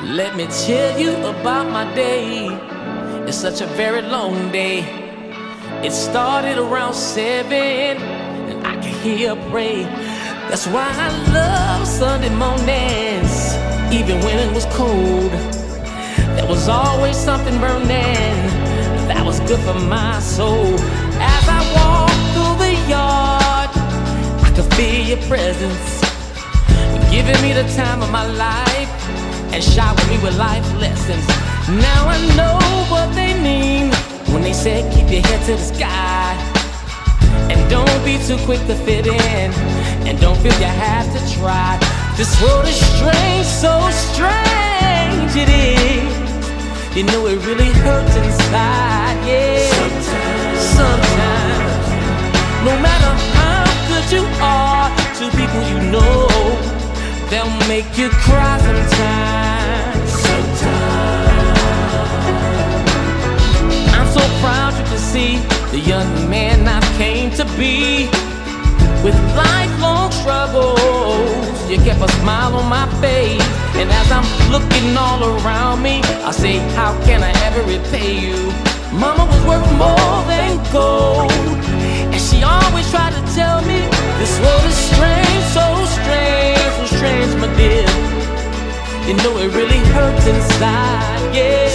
Let me tell you about my day. It's such a very long day. It started around 7, and I could hear her pray. That's why I love Sunday mornings. Even when it was cold, there was always something burning that was good for my soul. As I walked through the yard, I could feel your presence, giving me the time of my life and showering me with life lessons. Now I know what they mean when they say keep your head to the sky, and don't be too quick to fit in, and don't feel you have to try. This world is strange, so strange it is. You know it really hurts inside, yeah. Sometimes, no matter how good you are to people you know, they'll make you cry sometimes. I'm so proud you can see the young man I came to be. With lifelong struggles, you kept a smile on my face. And as I'm looking all around me, I say, how can I ever repay you? Mama was worth more than gold, and she always tried to tell me this world is strange, so strange, so strange, my dear. You know it really hurts inside, yeah.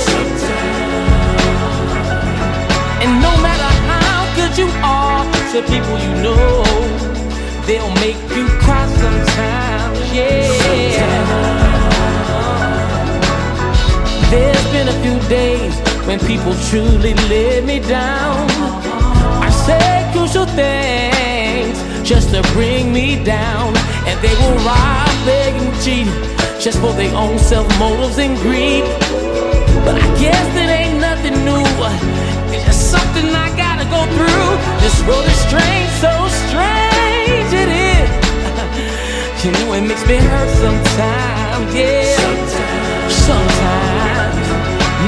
And no matter how good you are to people you know, they'll make you cry sometimes, yeah. There's been a few days when people truly let me down. I say crucial things just to bring me down, and they will rob, beg, and cheat just for their own self-motives and greed. But I guess it ain't nothing new, it's just something I gotta go through. This world is strange, so strange it is. You know it makes me hurt sometimes, yeah. Sometimes,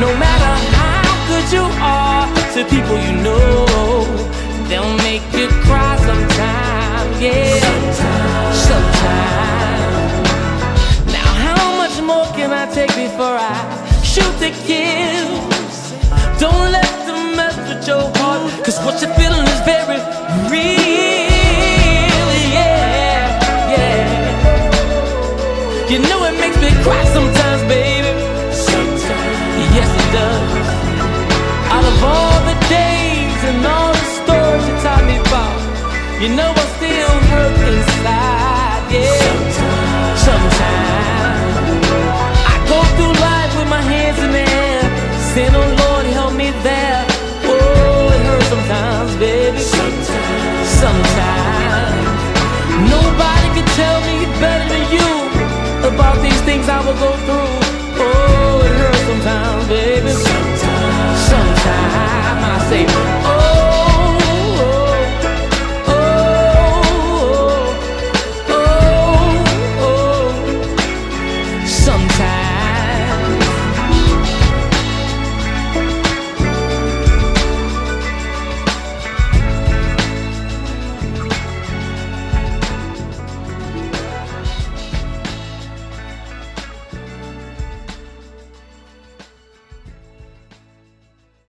no matter how good you are to people you know, they'll make you cry sometimes, yeah. Sometimes. Now how much more can I take before I shoot to kill? Don't let them mess with your heart, 'cause what you're feeling is very real, yeah, yeah. You know it makes me cry sometimes, baby. Yes, it does. Out of all the days and all the stories you taught me about, you know I still hurt inside, yeah. Sometimes I go through life with my hands in the air, saying, oh Lord, help me there. Oh, it hurts sometimes, baby. Sometimes nobody can tell me better than you about these things I will go through.